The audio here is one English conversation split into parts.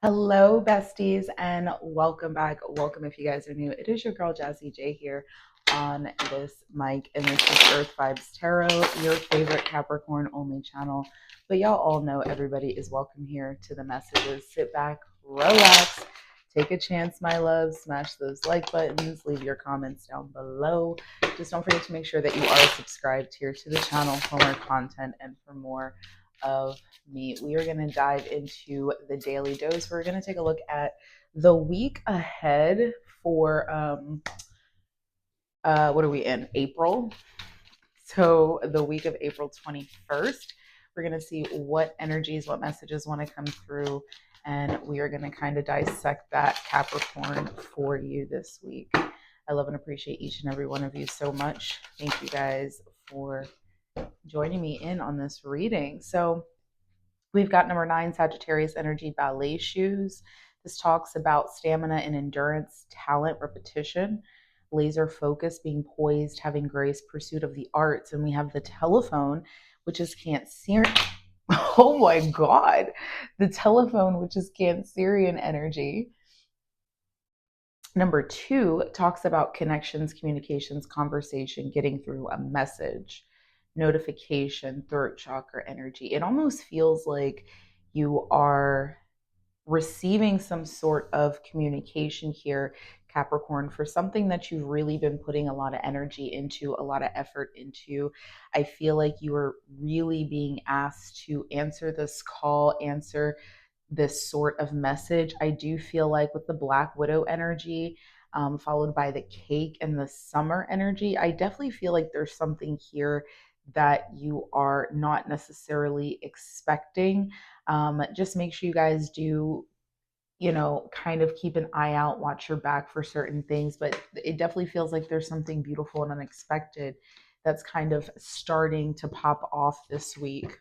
Hello, besties, and welcome back. Welcome if you guys are new. It is your girl Jazzy J here on this mic, and this is Earth Vibes Tarot, your favorite Capricorn only channel. But y'all all know everybody is welcome here to the messages. Sit back, relax, take a chance, my love. Smash those like buttons, leave your comments down below. Just don't forget to make sure that you are subscribed here to the channel for more content and for more of me. We are going to dive into the daily dose. We're going to take a look at the week ahead for what are we in? April. So the week of April 21st, we're going to see what energies, what messages want to come through, and we are going to kind of dissect that Capricorn for you this week. I love and appreciate each and every one of you so much. Thank you guys for joining me in on this reading. So we've got number 9, Sagittarius energy, ballet shoes. This talks about stamina and endurance, talent, repetition, laser focus, being poised, having grace, pursuit of the arts. And we have the telephone, which is Cancerian. Oh my God. The telephone, which is Cancerian energy. Number 2 talks about connections, communications, conversation, getting through a message, notification, throat chakra energy. It almost feels like you are receiving some sort of communication here, Capricorn, for something that you've really been putting a lot of energy into, a lot of effort into. I feel like you are really being asked to answer this call, answer this sort of message. I do feel like with the Black Widow energy, followed by the cake and the summer energy, I definitely feel like there's something here that you are not necessarily expecting. Just make sure you guys do, kind of keep an eye out, watch your back for certain things. But it definitely feels like there's something beautiful and unexpected that's kind of starting to pop off this week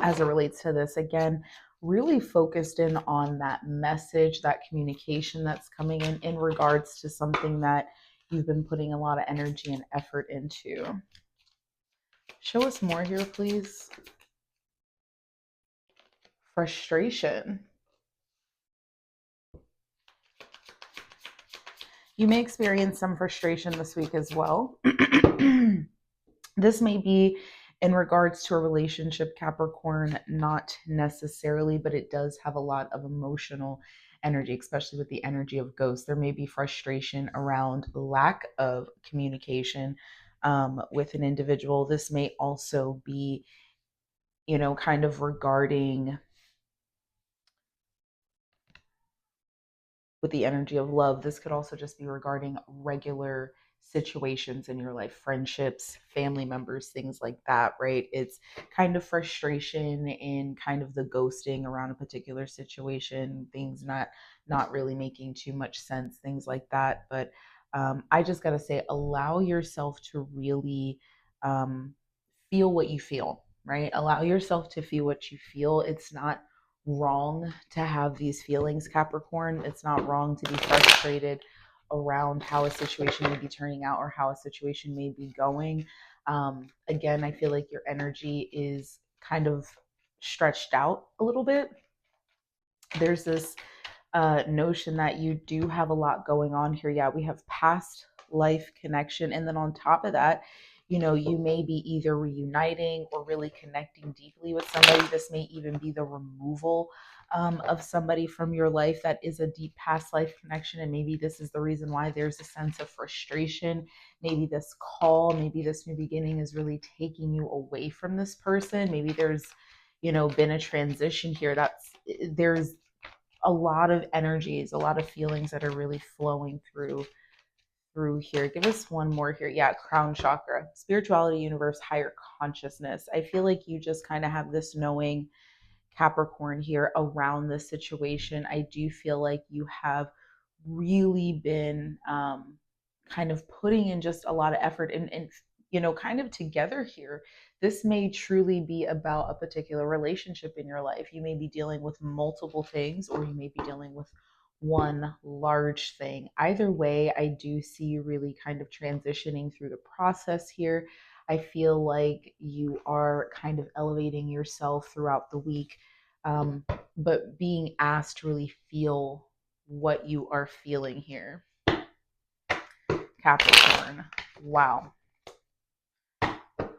as it relates to this. Again, really focused in on that message, that communication that's coming in regards to something that you've been putting a lot of energy and effort into. Show us more here, please. Frustration. You may experience some frustration this week as well. This may be in regards to a relationship, Capricorn, not necessarily, but it does have a lot of emotional energy, especially with the energy of ghosts. There may be frustration around lack of communication with an individual. This may also be, kind of regarding with the energy of love. This could also just be regarding regular situations in your life, friendships, family members, things like that, right? It's kind of frustration in kind of the ghosting around a particular situation, things not really making too much sense, things like that. But I just got to say, allow yourself to really feel what you feel, right? Allow yourself to feel what you feel. It's not wrong to have these feelings, Capricorn. It's not wrong to be frustrated around how a situation may be turning out or how a situation may be going. Again, I feel like your energy is kind of stretched out a little bit. There's this notion that you do have a lot going on here. Yeah, we have past life connection. And then on top of that, you may be either reuniting or really connecting deeply with somebody. This may even be the removal of somebody from your life that is a deep past life connection. And maybe this is the reason why there's a sense of frustration. Maybe this call, maybe this new beginning is really taking you away from this person. Maybe there's, been a transition here. There's a lot of energies, a lot of feelings that are really flowing through here. Give us one more here. Yeah, crown chakra, spirituality, universe, higher consciousness. I feel like you just kind of have this knowing, Capricorn, here around this situation. I do feel like you have really been kind of putting in just a lot of effort and kind of together here. This may truly be about a particular relationship in your life. You may be dealing with multiple things, or you may be dealing with one large thing. Either way, I do see you really kind of transitioning through the process here. I feel like you are kind of elevating yourself throughout the week. but being asked to really feel what you are feeling here. Capricorn. Wow.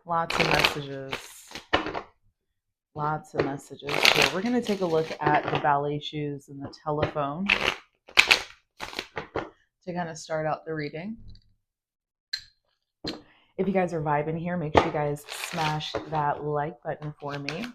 Lots of messages. Lots of messages here. We're going to take a look at the ballet shoes and the telephone to kind of start out the reading. If you guys are vibing here, make sure you guys smash that like button for me.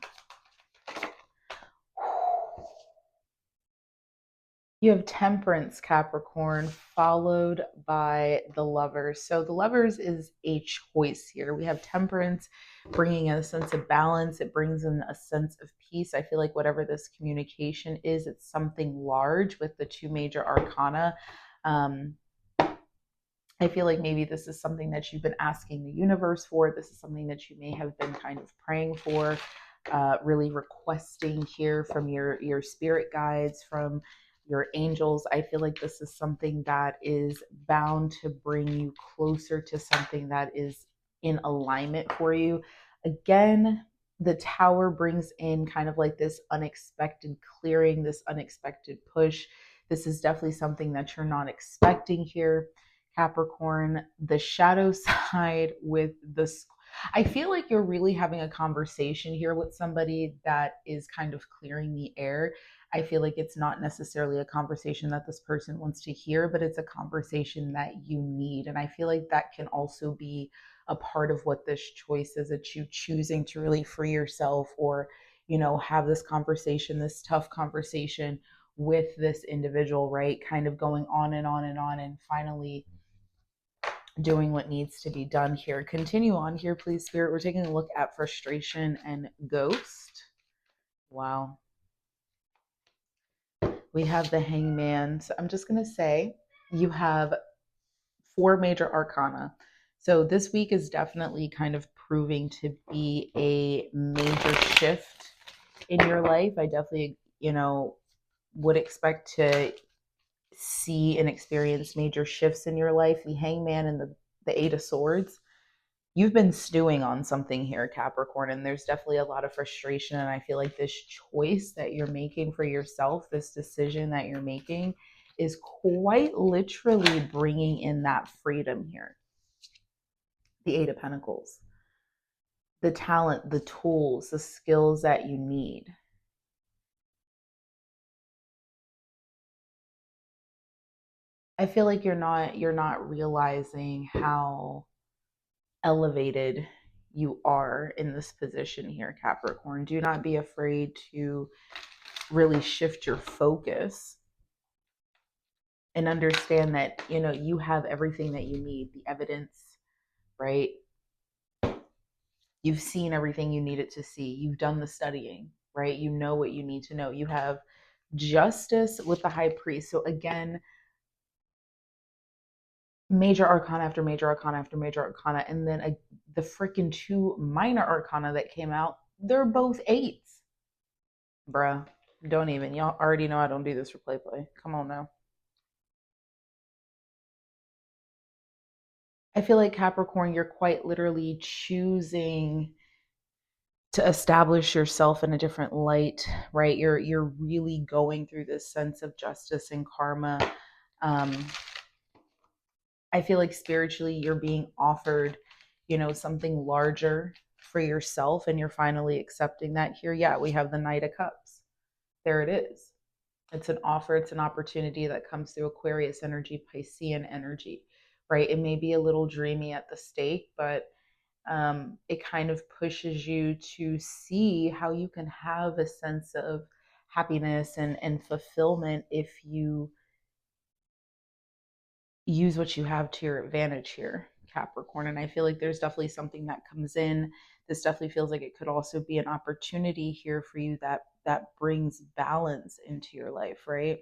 You have Temperance, Capricorn, followed by the Lovers. So the Lovers is a choice here. We have Temperance bringing in a sense of balance. It brings in a sense of peace. I feel like whatever this communication is, it's something large with the two major arcana. I feel like maybe this is something that you've been asking the universe for. This is something that you may have been kind of praying for, really requesting here from your spirit guides, from your angels. I feel like this is something that is bound to bring you closer to something that is in alignment for you. Again, the Tower brings in kind of like this unexpected clearing, this unexpected push. This is definitely something that you're not expecting here, Capricorn. The shadow side with this, I feel like you're really having a conversation here with somebody that is kind of clearing the air. I feel like it's not necessarily a conversation that this person wants to hear, but it's a conversation that you need. And I feel like that can also be a part of what this choice is, that you choosing to really free yourself, or, you know, have this conversation, this tough conversation with this individual, right? Kind of going on and on and on, and finally doing what needs to be done here. Continue on here, please, Spirit. We're taking a look at frustration and ghost. Wow. We have the Hangman. So I'm just going to say you have 4 major arcana. So this week is definitely kind of proving to be a major shift in your life. I definitely, you know, would expect to see and experience major shifts in your life. The Hangman and the 8 of Swords. You've been stewing on something here, Capricorn, and there's definitely a lot of frustration. And I feel like this choice that you're making for yourself, this decision that you're making, is quite literally bringing in that freedom here. The 8 of Pentacles, the talent, the tools, the skills that you need. I feel like you're not realizing how elevated you are in this position here, Capricorn. Do not be afraid to really shift your focus and understand that, you know, you have everything that you need, the evidence, right? You've seen everything you needed to see. You've done the studying, right? You know what you need to know. You have justice with the high priest. So again, major arcana after major arcana after major arcana, and then the freaking 2 minor arcana that came out, they're both 8s. Bruh, don't even. Y'all already know I don't do this for play. Come on now. I feel like, Capricorn, you're quite literally choosing to establish yourself in a different light, right? You're really going through this sense of justice and karma. I feel like spiritually you're being offered, you know, something larger for yourself, and you're finally accepting that here. Yeah, we have the Knight of Cups. There it is. It's an offer, it's an opportunity that comes through Aquarius energy, Piscean energy, right? It may be a little dreamy at the stake, but it kind of pushes you to see how you can have a sense of happiness and fulfillment if you use what you have to your advantage here, Capricorn. And I feel like there's definitely something that comes in. This definitely feels like it could also be an opportunity here for you that brings balance into your life, right?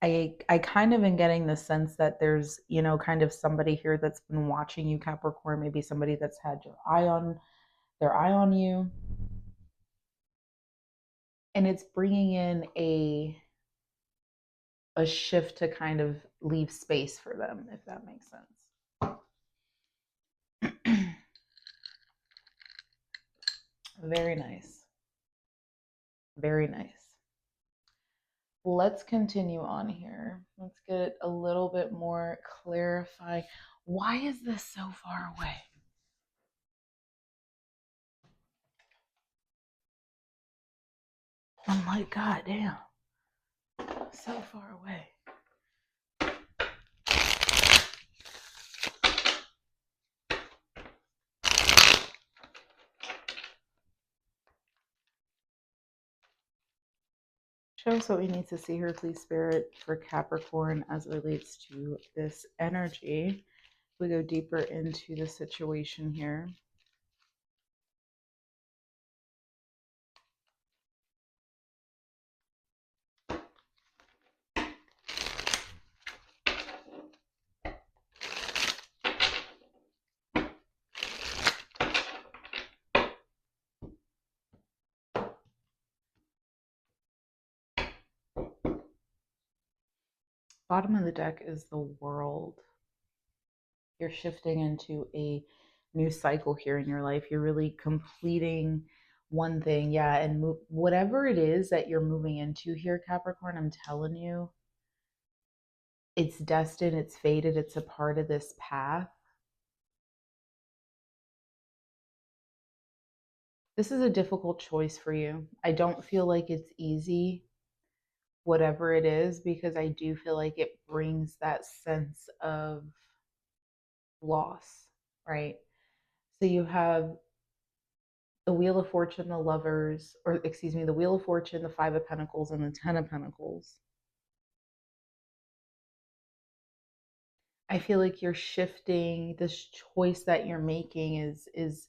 I kind of am getting the sense that there's, you know, kind of somebody here that's been watching you, Capricorn, maybe somebody that's had their eye on you, and it's bringing in a shift to kind of leave space for them, if that makes sense. Very nice. Very nice. Let's continue on here. Let's get a little bit more clarify. Why is this so far away? I'm like, God damn, so far away. Show us what we need to see here, please, Spirit, for Capricorn as it relates to this energy. We go deeper into the situation here. Bottom of the deck is the World. You're shifting into a new cycle here in your life. You're really completing one thing. Yeah. And whatever it is that you're moving into here, Capricorn, I'm telling you, it's destined, it's fated, it's a part of this path. This is a difficult choice for you. I don't feel like it's easy, whatever it is, because I do feel like it brings that sense of loss, right? So you have the Wheel of Fortune, the Lovers, or excuse me, the Wheel of Fortune, the Five of Pentacles, and the Ten of Pentacles. I feel like you're shifting. This choice that you're making is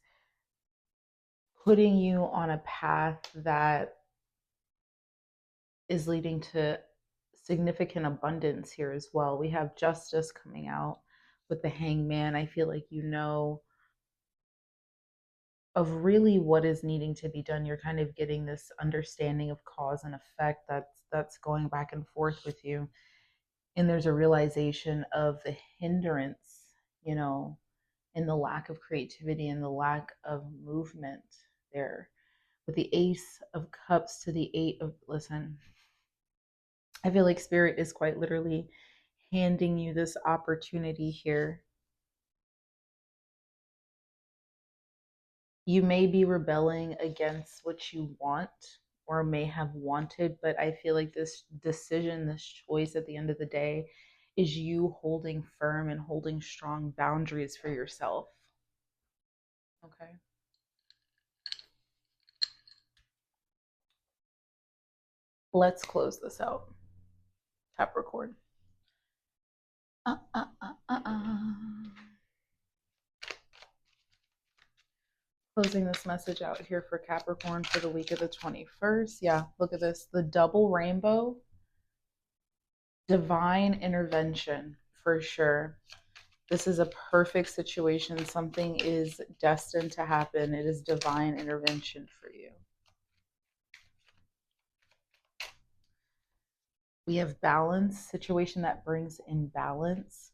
putting you on a path that is leading to significant abundance here as well. We have Justice coming out with the Hangman. I feel like you know of really what is needing to be done. You're kind of getting this understanding of cause and effect that's going back and forth with you. And there's a realization of the hindrance, you know, in the lack of creativity and the lack of movement there. With the Ace of Cups to the Eight of, listen, I feel like Spirit is quite literally handing you this opportunity here. You may be rebelling against what you want or may have wanted, but I feel like this decision, this choice at the end of the day is you holding firm and holding strong boundaries for yourself. Okay. Let's close this out, Capricorn. Closing this message out here for Capricorn for the week of the 21st. Yeah, look at this. The double rainbow. Divine intervention, for sure. This is a perfect situation. Something is destined to happen. It is divine intervention for you. We have balance, situation that brings in balance.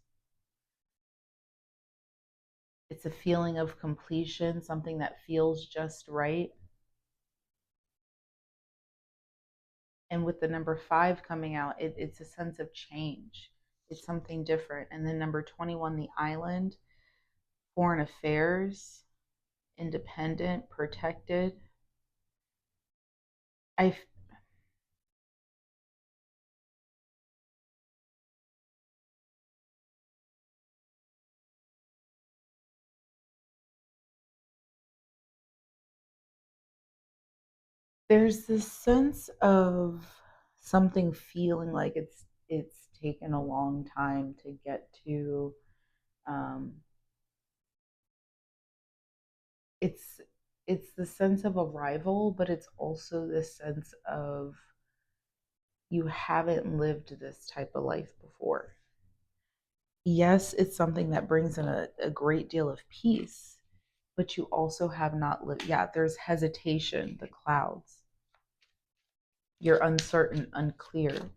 It's a feeling of completion, something that feels just right. And with the number 5 coming out, it's a sense of change. It's something different. And then number 21, the Island, foreign affairs, independent, protected. There's this sense of something feeling like it's taken a long time to get to. It's it's the sense of arrival, but it's also this sense of you haven't lived this type of life before. Yes, it's something that brings in a great deal of peace, but you also have not lived. Yeah, there's hesitation, the clouds. You're uncertain, unclear.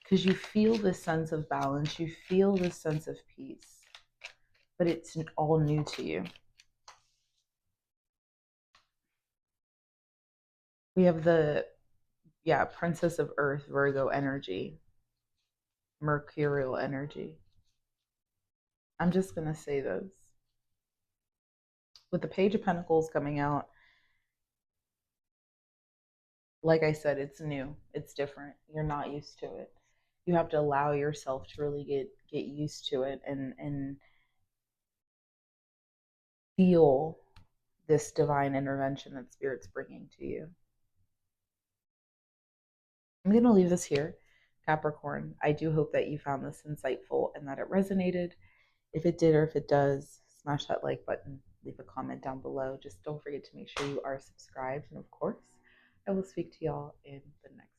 Because you feel this sense of balance, you feel this sense of peace, but it's all new to you. We have the, yeah, Princess of Earth, Virgo energy, Mercurial energy. I'm just going to say those. With the Page of Pentacles coming out, like I said, it's new, it's different. You're not used to it. You have to allow yourself to really get used to it and feel this divine intervention that Spirit's bringing to you. I'm going to leave this here, Capricorn. I do hope that you found this insightful and that it resonated. If it did or if it does, smash that like button, leave a comment down below. Just don't forget to make sure you are subscribed. And of course, I will speak to y'all in the next